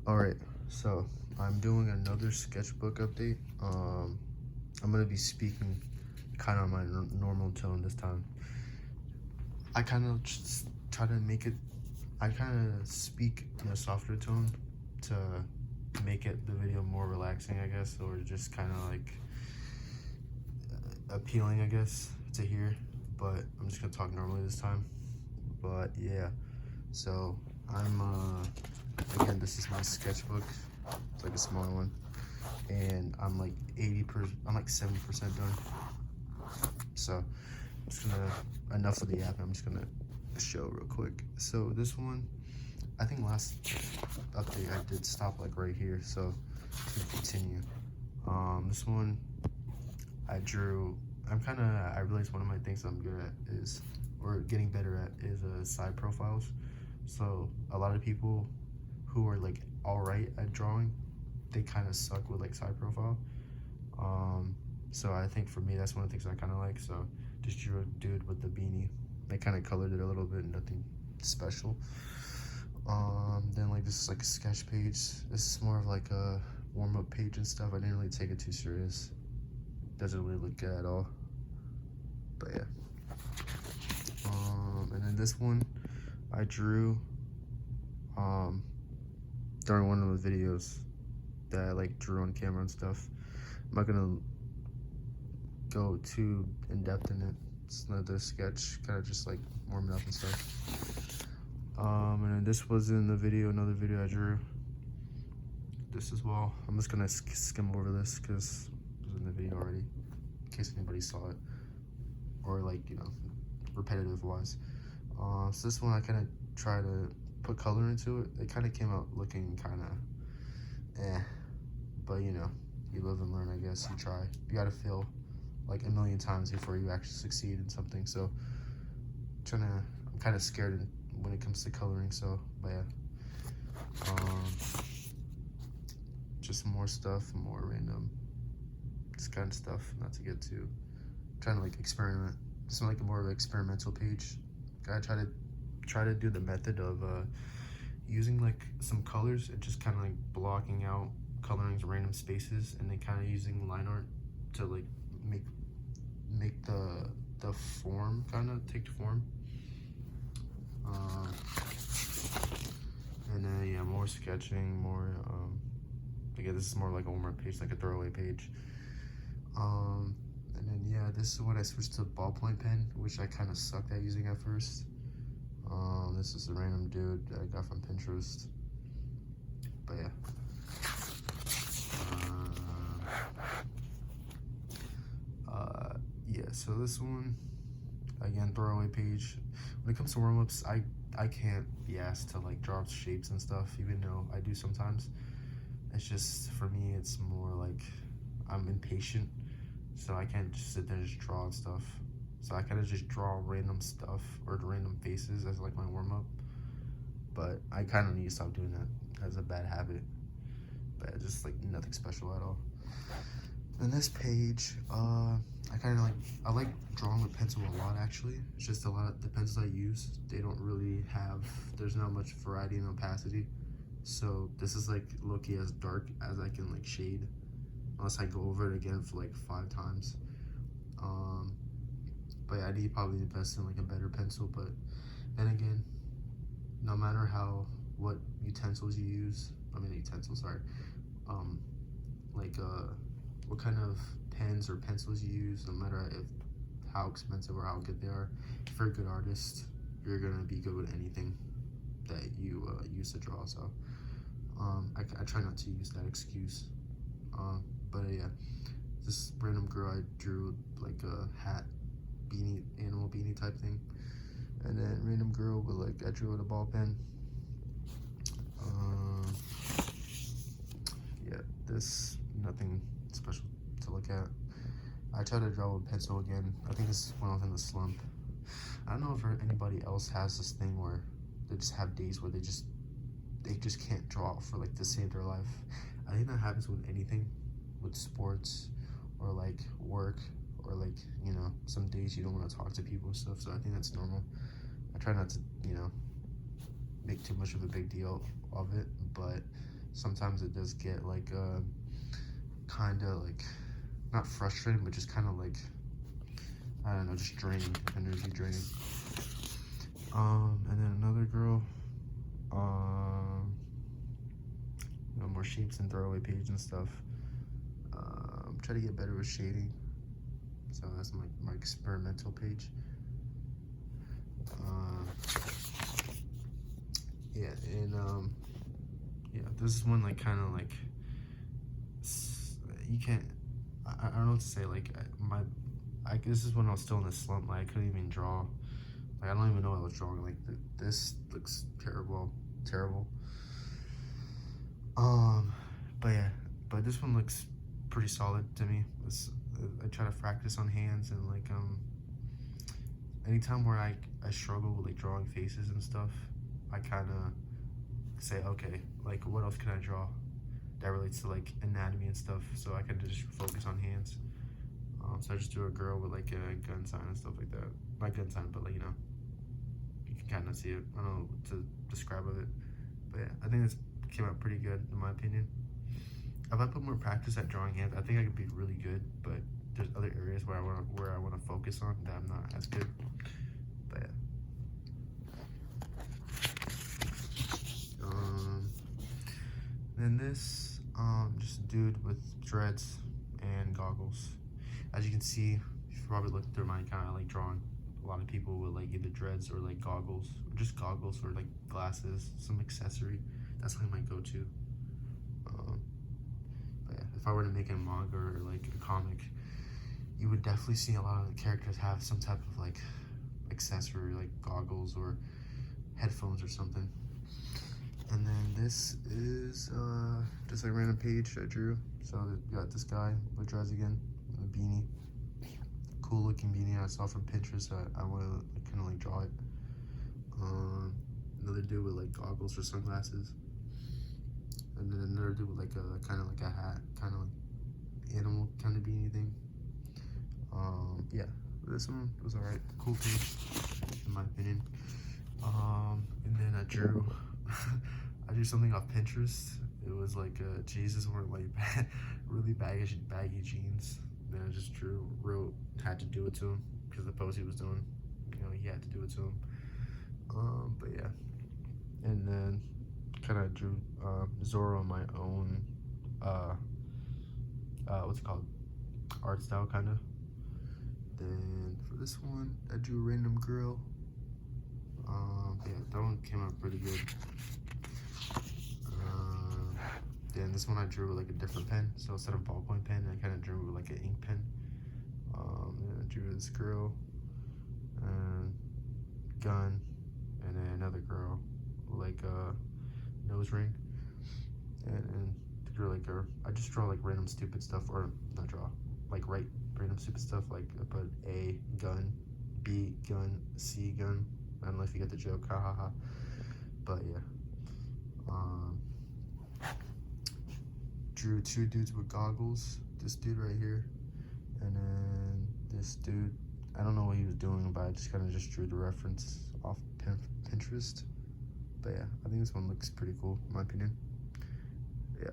Alright, so I'm doing another sketchbook update. I'm gonna be speaking kind of on my normal tone this time. I kind of just try to make it, I kind of speak in a softer tone to make the video more relaxing, I guess, or just kind of like appealing, I guess, to hear. But I'm just gonna talk normally this time. But yeah, so again, this is my sketchbook. It's like a smaller one, and I'm like 70% done. So I'm just gonna, enough of the app, I'm just gonna show real quick. So this one, I think last update I did stop like right here, so to continue. This one I drew, I realized one of my things I'm good at is, or getting better at, is side profiles. So a lot of people who are like alright at drawing, they kind of suck with like side profile. So I think for me that's one of the things I kind of like. So just drew a dude with the beanie. I kind of colored it a little bit, nothing special. Then like this is like a sketch page. This is more of like a warm-up page and stuff. I didn't really take it too serious. Doesn't really look good at all. But yeah. And then this one I drew during one of the videos that I like drew on camera and stuff. I'm not gonna go too in depth in it. It's another sketch, kind of just like warming up and stuff. And then this was in the video, another video I drew. This as well. I'm just gonna skim over this because it was in the video already, in case anybody saw it, or like, you know, repetitive wise. So this one I kind of try to put color into it. It kind of came out looking kind of but you know, you live and learn, I guess. You try. You gotta fail like a million times before you actually succeed in something. So I'm kind of scared when it comes to coloring. So, but yeah, just more stuff, more random, this kind of stuff. Not to get too, trying to like experiment. This is like more of an experimental page. I try to do the method of using like some colors and just kind of like blocking out coloring random spaces, and then kind of using line art to like make the form kind of take form. And then yeah, more sketching, more again, this is more like a warm-up page, like a throwaway page. And then yeah, this is when I switched to ballpoint pen, which I kind of sucked at using at first. This is a random dude that I got from Pinterest. But yeah. Yeah, so this one, again, throwaway page. When it comes to warm-ups, I can't be asked to like draw shapes and stuff, even though I do sometimes. It's just, for me, it's more like I'm impatient, so I can't just sit there and just draw and stuff. So I kind of just draw random stuff or random faces as like my warm-up. But I kind of need to stop doing that as a bad habit. But just like nothing special at all. And this page, I like drawing with pencil a lot, actually. It's just a lot of the pencils I use, they don't really have, there's not much variety and opacity. So this is like low-key as dark as I can like shade, unless I go over it again for like 5 times. But yeah, I need probably invest in like a better pencil. But then again, no matter what utensils you use, what kind of pens or pencils you use, no matter how expensive or how good they are, if you're a good artist, you're gonna be good with anything that you use to draw. So I try not to use that excuse. But yeah, this random girl I drew like a hat, beanie, animal beanie type thing, and then random girl with like, I drew with a ball pen. Yeah, this, nothing special to look at. I tried to draw with pencil again. I think this is when I was in the slump. I don't know if anybody else has this thing where they just have days where they just can't draw for like to save their life. I think that happens with anything, with sports or like work, or like, you know, some days you don't want to talk to people and stuff. So I think that's normal. I try not to, you know, make too much of a big deal of it, but sometimes it does get like kind of like not frustrating, but just kind of like, I don't know, just draining, energy draining. And then another girl, you know, more shapes and throwaway page and stuff. Try to get better with shading. So that's my experimental page. Yeah, and yeah, this is one like kind of like you can't. I don't know what to say. Like this is when I was still in the slump. Like I couldn't even draw. Like I don't even know what I was drawing. Like this looks terrible. But yeah, but this one looks pretty solid to me. I try to practice on hands, and like anytime where I struggle with like drawing faces and stuff, I kind of say, okay, like what else can I draw that relates to like anatomy and stuff, so I can just focus on hands. So I just do a girl with like a gun sign and stuff like that. Not gun sign, but like, you know, you can kind of see it. I don't know what to describe of it, but yeah, I think this came out pretty good in my opinion. If I put more practice at drawing hands, I think I could be really good, but there's other areas where I want to focus on that I'm not as good. But yeah. Then this, just a dude with dreads and goggles. As you can see, if you probably looked through my account, I like drawing a lot of people with like either dreads or like goggles, or just goggles or like glasses, some accessory. That's like my go-to. But yeah, if I were to make a manga or like a comic, you would definitely see a lot of the characters have some type of like accessory, like goggles or headphones or something. And then this is just a random page I drew. So we got this guy with dreads again, with a beanie. Cool looking beanie I saw from Pinterest. I want to kind of like draw it. Another dude with like goggles or sunglasses. And then another dude with like a kind of like a hat, kind of like animal kind of beanie thing. Yeah, this one was alright. Cool page, in my opinion. And then I drew I drew something off Pinterest. It was like Jesus wearing like really baggy jeans. Then I just had to do it to him because the pose he was doing, you know, he had to do it to him. But yeah, and then kind of drew Zoro on my own what's it called, art style kind of. Then for this one, I drew a random girl. Yeah, that one came out pretty good. Then this one I drew with like a different pen. So instead of ballpoint pen, I kind of drew with like an ink pen. And I drew this girl, and gun, and then another girl with like a nose ring. And to draw like I just draw like random stupid stuff, or not draw, like write random stupid stuff. Like I put A gun, B gun, C gun. I don't know if you get the joke, ha ha ha. But yeah, drew two dudes with goggles. This dude right here, and then this dude. I don't know what he was doing, but I just kind of just drew the reference off Pinterest. But yeah, I think this one looks pretty cool, in my opinion. Yeah.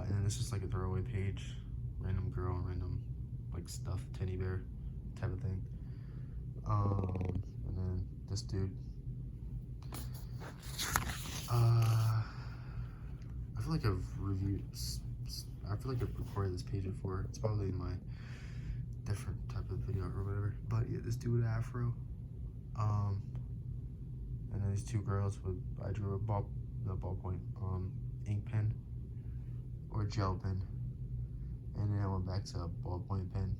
And then this is like a throwaway page, random girl, random like stuffed teddy bear type of thing. And then this dude. I feel like I've recorded this page before. It's probably my different type of video or whatever. But yeah, this dude with an afro. And then these two girls with, I drew a ballpoint, ink pen or gel pen. And then I went back to a ballpoint pen.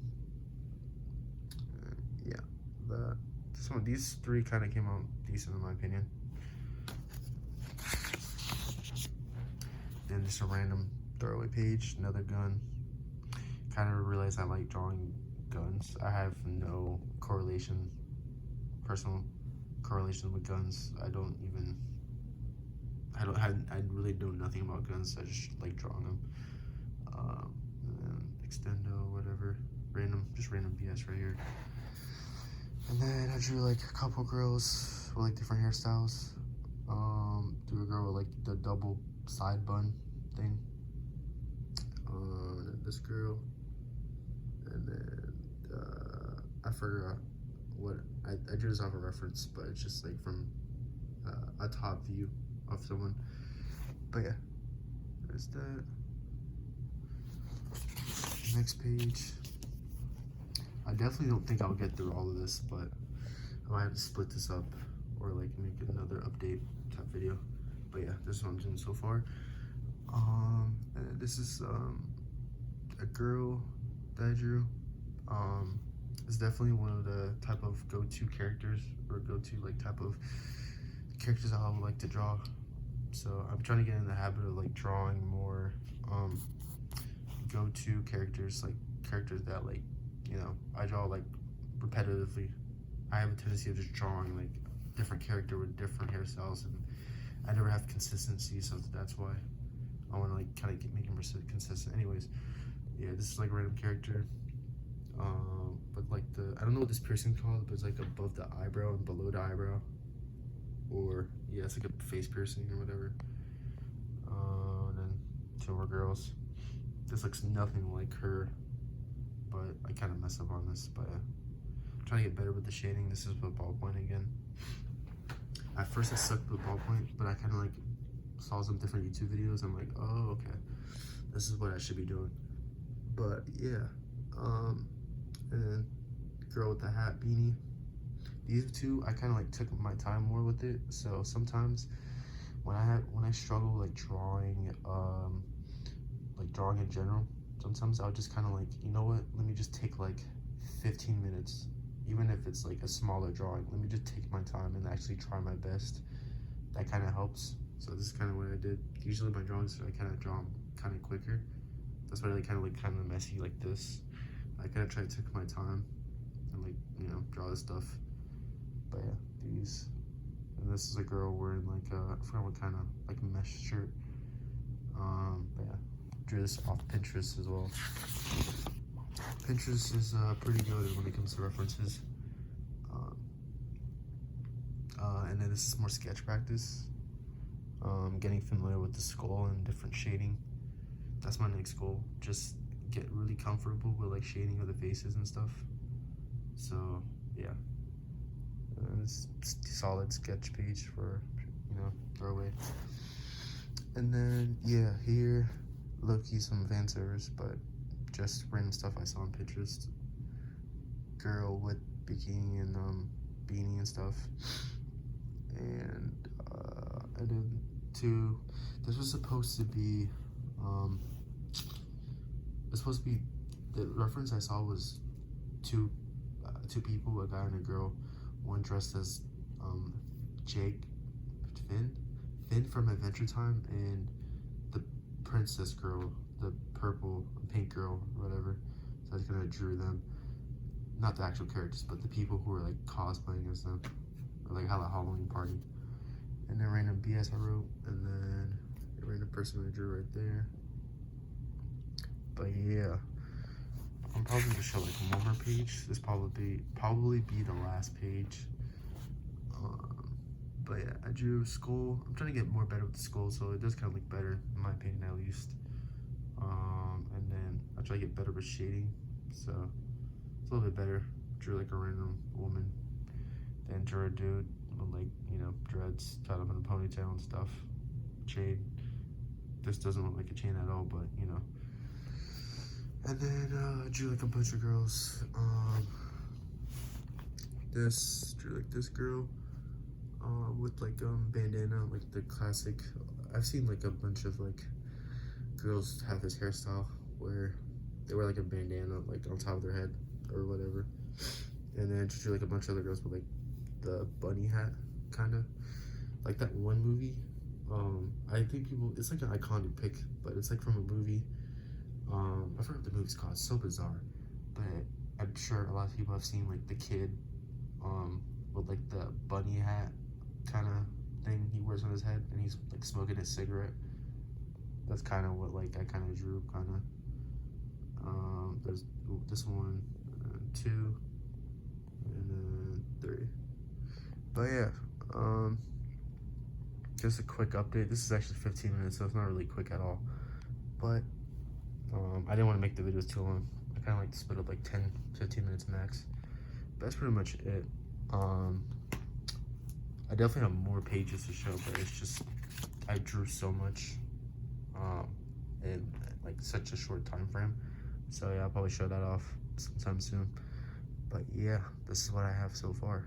Yeah, these three kind of came out decent in my opinion. Then just a random throwaway page, another gun. Kind of realized I like drawing guns. I have no personal correlation with guns. I really know nothing about guns. I just like drawing them. And extendo, whatever, just random BS right here. And then I drew like a couple girls people like different hairstyles. Do a girl with like the double side bun thing. And then this girl, and then I forgot what I drew this off a reference, but it's just like from a top view of someone. But yeah, there's that. Next page. I definitely don't think I'll get through all of this, but I might have to split this up or like make another update type video. But yeah, this is what I'm doing so far. And this is a girl that I drew. It's definitely one of the type of go-to characters or go-to like type of characters I would like to draw. So I'm trying to get in the habit of like drawing more go-to characters, like characters that like, you know, I draw like repetitively. I have a tendency of just drawing like different character with different hairstyles, and I never have consistency, so that's why I want to like kind of make him consistent. Anyways, yeah, this is like a random character, but like I don't know what this piercing's called, but it's like above the eyebrow and below the eyebrow, or yeah, it's like a face piercing or whatever. And then two more girls. This looks nothing like her, but I kind of mess up on this, but I'm trying to get better with the shading. This is with ballpoint again. At first I sucked with ballpoint, but I kind of like saw some different YouTube videos. I'm like, oh, okay, this is what I should be doing. But yeah, and then girl with the hat beanie. These two, I kind of like took my time more with it. So sometimes when I struggle like drawing in general, sometimes I'll just kind of like, you know what, let me just take like 15 minutes, even if it's like a smaller drawing, let me just take my time and actually try my best. That kind of helps. So this is kind of what I did. Usually my drawings, I kind of draw them kind of quicker. That's why they kind of messy like this. I kind of try to take my time and like, you know, draw this stuff. But yeah, these, and this is a girl wearing like I forgot what kind of like mesh shirt. But yeah, drew this off Pinterest as well. Pinterest is pretty good when it comes to references. And then this is more sketch practice. Getting familiar with the skull and different shading. That's my next goal. Just get really comfortable with like shading of the faces and stuff. So yeah, it's solid sketch page for, you know, throw away. And then yeah, here low-key some fan service, but just random stuff I saw on Pinterest. Girl with bikini and beanie and stuff. And then two, this was supposed to be the reference I saw was two people, a guy and a girl, one dressed as Finn from Adventure Time, and the princess girl, the pink girl, whatever. So I just kind of drew them, not the actual characters, but the people who were like cosplaying as them, or like had a Halloween party. And then random BS I wrote, and then a random person I drew right there. But yeah, I'm probably gonna show like one more page. This probably be the last page. But yeah, I drew a skull. I'm trying to get more better with the skull, so it does kind of look better, in my opinion at least. And then I try to get better with shading, so it's a little bit better. Drew like a random woman, then drew a dude with like, you know, dreads, tied up in a ponytail and stuff, chain. This doesn't look like a chain at all, but you know. And then I drew like a bunch of girls. Drew like this girl with like bandana, like the classic. I've seen like a bunch of like girls have this hairstyle where they wear like a bandana like on top of their head or whatever. And then drew like a bunch of other girls with like the bunny hat, kind of like that one movie. I think it's like an iconic pic, but it's like from a movie. I forgot what the movie's called. It's so bizarre, but I'm sure a lot of people have seen like the kid with like the bunny hat kind of thing he wears on his head, and he's like smoking a cigarette. That's kind of what like I kind of drew, kind of. There's this one, two, and then three. But yeah, Just a quick update. This is actually 15 minutes, so it's not really quick at all. But I didn't want to make the videos too long. I kind of like to split up like 10-15 minutes max. But that's pretty much it. I definitely have more pages to show, but it's just I drew so much in like such a short time frame. So yeah, I'll probably show that off sometime soon. But yeah, this is what I have so far.